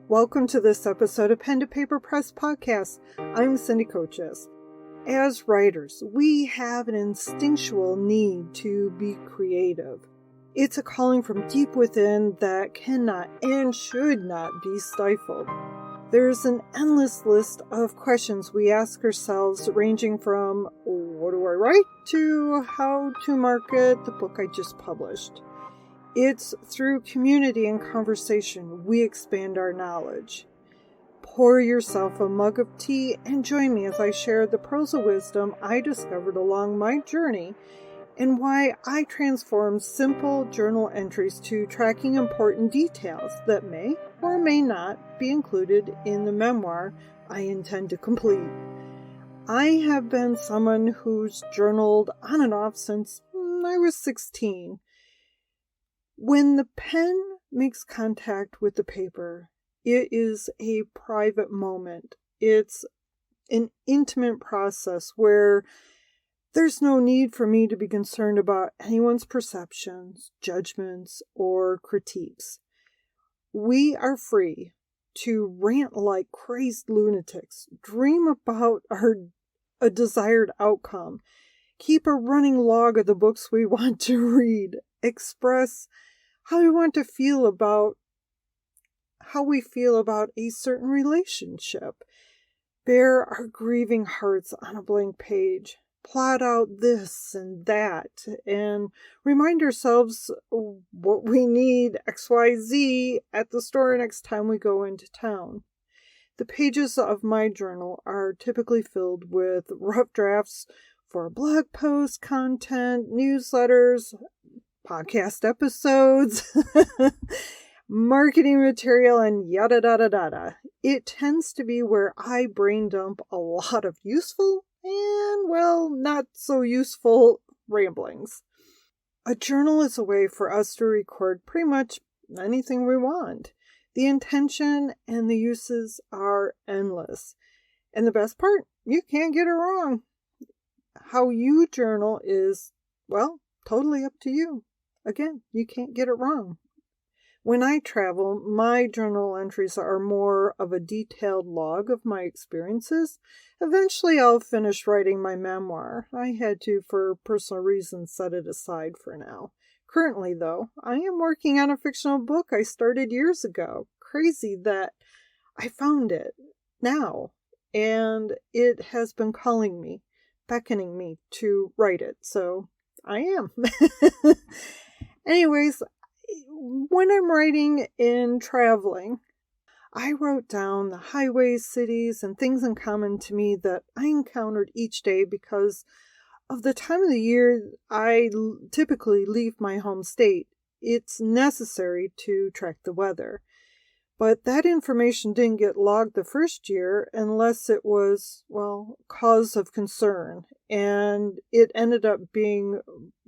Welcome to this episode of Pen to Paper Press Podcast. I'm Cindy Kochis. As writers, we have an instinctual need to be creative. It's a calling from deep within that cannot and should not be stifled. There's an endless list of questions we ask ourselves, ranging from what do I write to how to market the book I just published. It's through community and conversation we expand our knowledge. Pour yourself a mug of tea and join me as I share the pearls of wisdom I discovered along my journey and why I transformed simple journal entries to tracking important details that may or may not be included in the memoir I intend to complete. I have been someone who's journaled on and off since I was 16. When the pen makes contact with the paper, it is a private moment. It's an intimate process where there's no need for me to be concerned about anyone's perceptions, judgments, or critiques. We are free to rant like crazed lunatics, dream about a desired outcome, keep a running log of the books we want to read, express how we want to feel about a certain relationship, bear our grieving hearts on a blank page, plot out this and that, and remind ourselves what we need XYZ at the store next time we go into town. The pages of my journal are typically filled with rough drafts for blog post content, newsletters, podcast episodes, marketing material, and yada yada yada. It tends to be where I brain dump a lot of useful and, well, not so useful ramblings. A journal is a way for us to record pretty much anything we want. The intention and the uses are endless. And the best part, you can't get it wrong. How you journal is, well, totally up to you. Again, you can't get it wrong. When I travel, my journal entries are more of a detailed log of my experiences. Eventually, I'll finish writing my memoir. I had to, for personal reasons, set it aside for now. Currently, though, I am working on a fictional book I started years ago. Crazy that I found it now, and it has been calling me, beckoning me to write it, so I am. Anyways, when I'm writing and traveling, I wrote down the highways, cities, and things in common to me that I encountered each day because of the time of the year I typically leave my home state. It's necessary to track the weather. But that information didn't get logged the first year unless it was, well, cause of concern. And it ended up being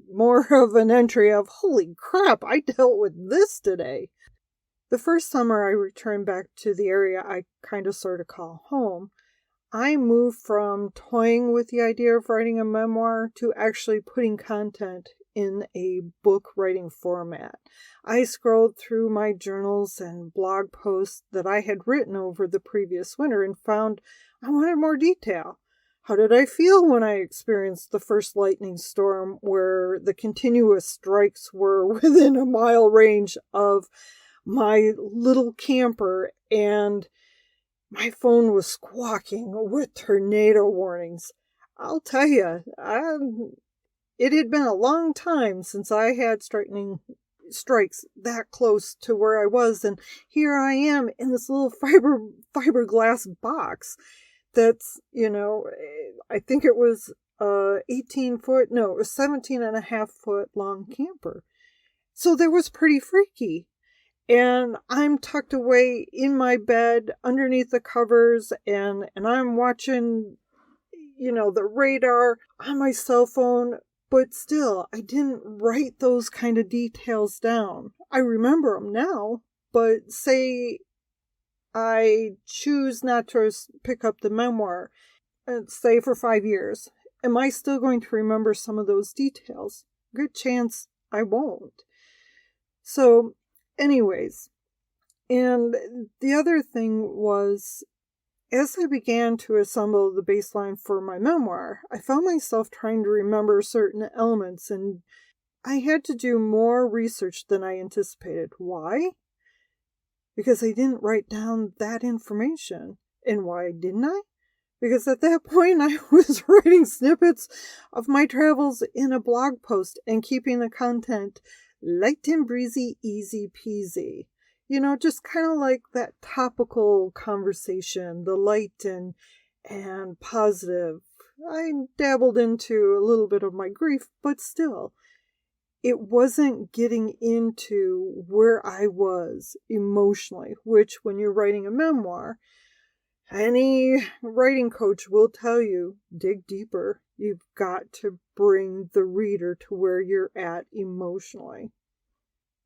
more of an entry of, holy crap, I dealt with this today. The first summer I returned back to the area I kind of sort of call home, I moved from toying with the idea of writing a memoir to actually putting content in a book writing format. I scrolled through my journals and blog posts that I had written over the previous winter and found I wanted more detail. How did I feel when I experienced the first lightning storm where the continuous strikes were within a mile range of my little camper and my phone was squawking with tornado warnings? I'll tell you, it had been a long time since I had strikes that close to where I was, and here I am in this little fiberglass box that's, I think it was 17 and a half foot long camper. So that was pretty freaky. And I'm tucked away in my bed underneath the covers, and I'm watching, the radar on my cell phone. But still, I didn't write those kind of details down. I remember them now, but say I choose not to pick up the memoir, say for 5 years. Am I still going to remember some of those details? Good chance I won't. So, anyways, And the other thing was, as I began to assemble the baseline for my memoir, I found myself trying to remember certain elements, and I had to do more research than I anticipated. Why? Because I didn't write down that information. And why didn't I? Because at that point I was writing snippets of my travels in a blog post and keeping the content light and breezy, easy peasy. Just kind of like that topical conversation, the light and positive. I dabbled into a little bit of my grief, but still, it wasn't getting into where I was emotionally, which when you're writing a memoir, any writing coach will tell you, dig deeper. You've got to bring the reader to where you're at emotionally.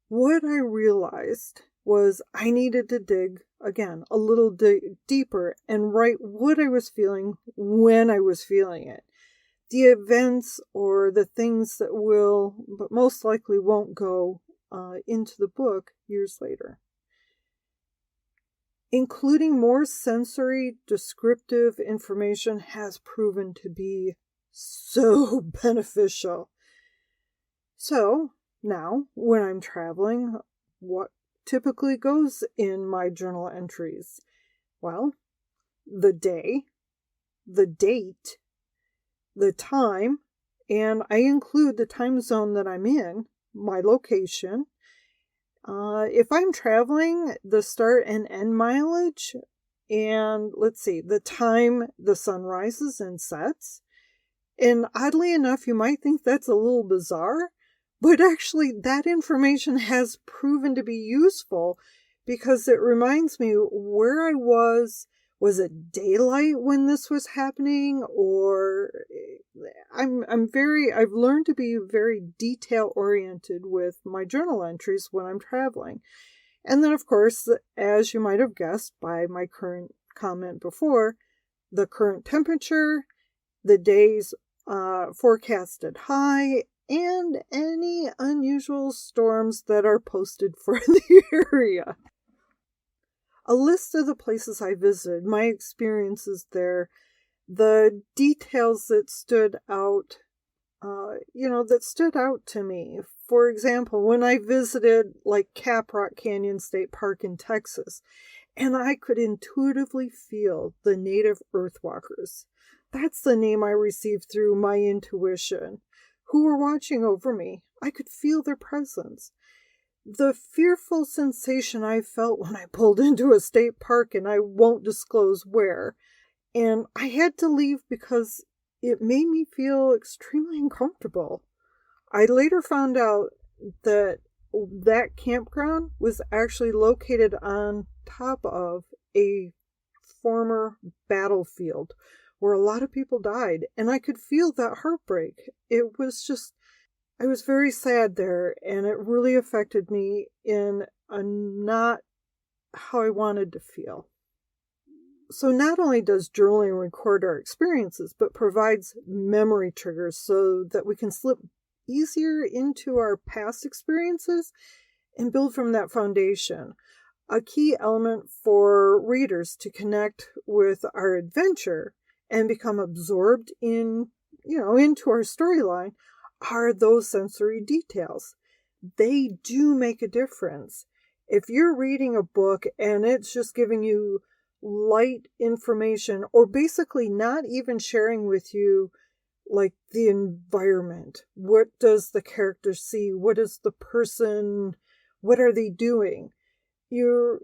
What I realized was I needed to dig, again, a little deeper and write what I was feeling when I was feeling it. The events or the things that will, but most likely won't go into the book years later. Including more sensory descriptive information has proven to be so beneficial. So now, when I'm traveling, what typically goes in my journal entries? Well, the day, the date, the time, and I include the time zone that I'm in, my location. If I'm traveling, the start and end mileage, and let's see, the time the sun rises and sets. And oddly enough, you might think that's a little bizarre, but actually that information has proven to be useful because it reminds me where I was. Was it daylight when this was happening? Or I've learned to be very detail oriented with my journal entries when I'm traveling. And then of course, as you might have guessed by my current comment before, the current temperature, the day's forecasted high, and any unusual storms that are posted for the area. A list of the places I visited, my experiences there, the details that stood out, to me. For example, when I visited like Caprock Canyon State Park in Texas, and I could intuitively feel the native earthwalkers. That's the name I received through my intuition, who were watching over me. I could feel their presence. The fearful sensation I felt when I pulled into a state park, and I won't disclose where, and I had to leave because it made me feel extremely uncomfortable. I later found out that campground was actually located on top of a former battlefield where a lot of people died, and I could feel that heartbreak. I was very sad there, and it really affected me in a not how I wanted to feel. So not only does journaling record our experiences, but provides memory triggers so that we can slip easier into our past experiences and build from that foundation. A key element for readers to connect with our adventure and become absorbed into our storyline are those sensory details. They do make a difference. If you're reading a book and it's just giving you light information, or basically not even sharing with you like the environment, what does the character see, what is the person, what are they doing, you're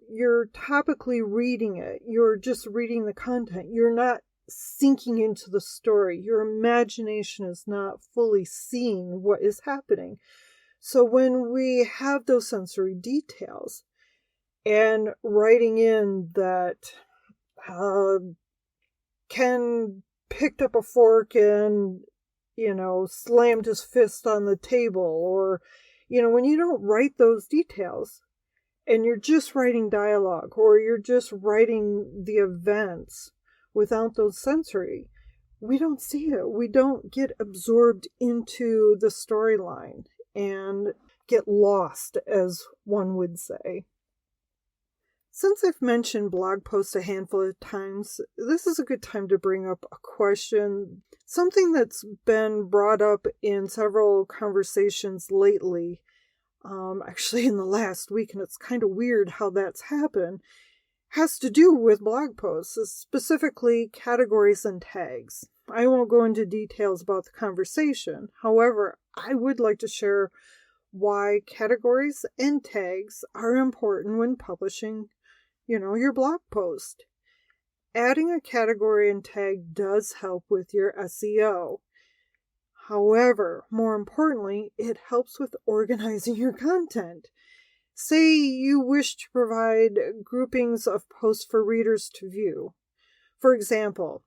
topically reading it, you're just reading the content, you're not sinking into the story. Your imagination is not fully seeing what is happening. So when we have those sensory details and writing in that Ken picked up a fork and, slammed his fist on the table, or, when you don't write those details and you're just writing dialogue, or you're just writing the events, without those sensory, we don't see it. We don't get absorbed into the storyline and get lost, as one would say. Since I've mentioned blog posts a handful of times, this is a good time to bring up a question, something that's been brought up in several conversations lately, actually in the last week, and it's kind of weird how that's happened, has to do with blog posts, specifically categories and tags. I won't go into details about the conversation. However, I would like to share why categories and tags are important when publishing, your blog post. Adding a category and tag does help with your SEO. However, more importantly, it helps with organizing your content. Say you wish to provide groupings of posts for readers to view. For example,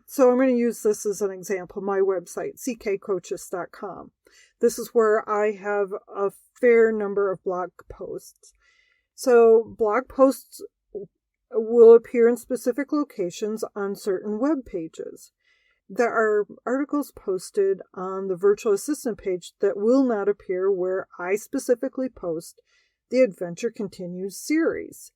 so I'm going to use this as an example, my website, ckkochis.com. This is where I have a fair number of blog posts. So blog posts will appear in specific locations on certain web pages. There are articles posted on the virtual assistant page that will not appear where I specifically post the Adventure Continues series.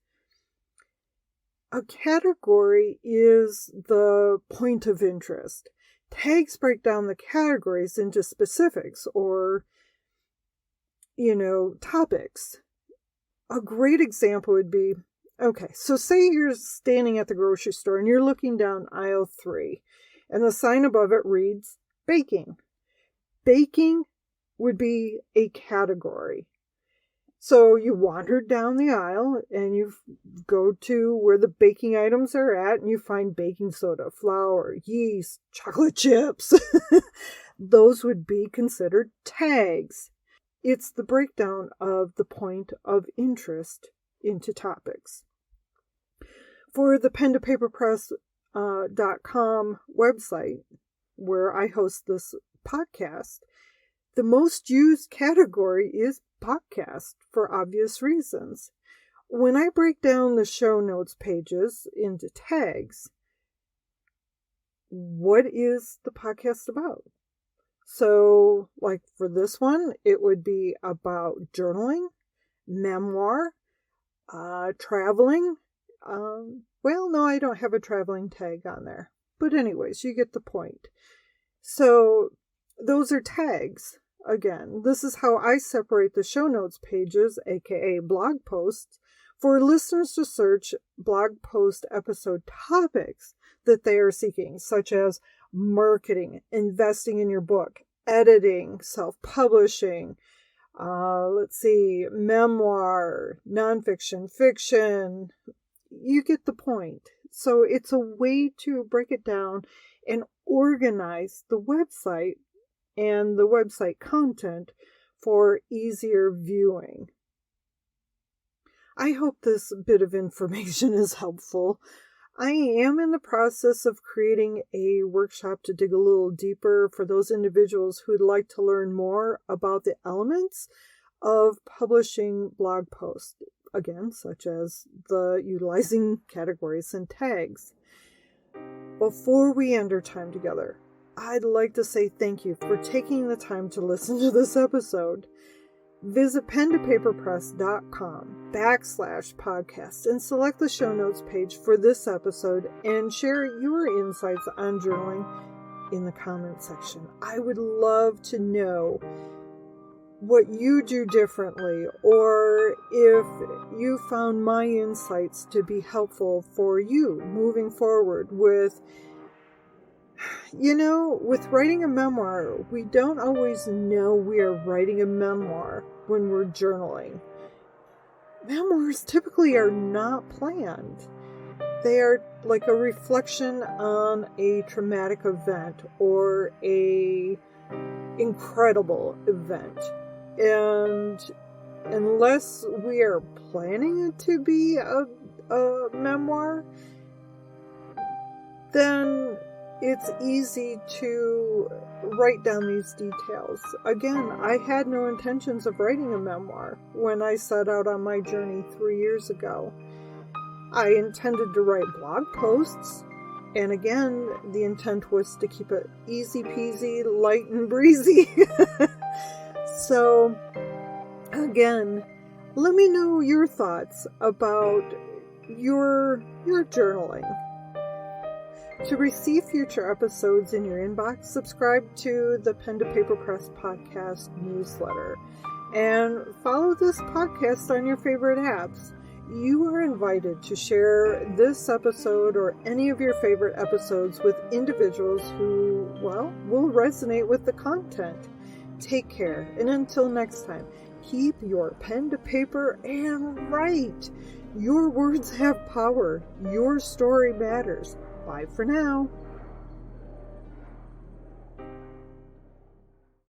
A category is the point of interest. Tags break down the categories into specifics or, topics. A great example would be, so say you're standing at the grocery store and you're looking down aisle 3 and the sign above it reads baking. Baking would be a category. So you wander down the aisle and you go to where the baking items are at and you find baking soda, flour, yeast, chocolate chips. Those would be considered tags. It's the breakdown of the point of interest into topics. For the pen-to-paper-press.com website, where I host this podcast, the most used category is podcast for obvious reasons. When I break down the show notes pages into tags, what is the podcast about? So, like for this one, it would be about journaling, memoir, traveling. No, I don't have a traveling tag on there. But anyways, you get the point. So, those are tags. Again, this is how I separate the show notes pages, aka blog posts, for listeners to search blog post episode topics that they are seeking, such as marketing, investing in your book, editing, self-publishing, memoir, nonfiction, fiction. You get the point. So it's a way to break it down and organize the website and the website content for easier viewing. I hope this bit of information is helpful. I am in the process of creating a workshop to dig a little deeper for those individuals who'd like to learn more about the elements of publishing blog posts, again, such as the utilizing categories and tags. Before we end our time together, I'd like to say thank you for taking the time to listen to this episode. Visit pen-to-paper-press.com/podcast and select the show notes page for this episode and share your insights on journaling in the comment section. I would love to know what you do differently, or if you found my insights to be helpful for you moving forward with writing a memoir. We don't always know we are writing a memoir when we're journaling. Memoirs typically are not planned. They are like a reflection on a traumatic event or a incredible event. And unless we are planning it to be a memoir, then it's easy to write down these details. Again, I had no intentions of writing a memoir when I set out on my journey 3 years ago. I intended to write blog posts, and again, the intent was to keep it easy peasy, light and breezy. So, again, let me know your thoughts about you're journaling. To receive future episodes in your inbox, subscribe to the Pen to Paper Press podcast newsletter and follow this podcast on your favorite apps. You are invited to share this episode or any of your favorite episodes with individuals who, well, will resonate with the content. Take care, and until next time, keep your pen to paper and write. Your words have power. Your story matters. Bye for now.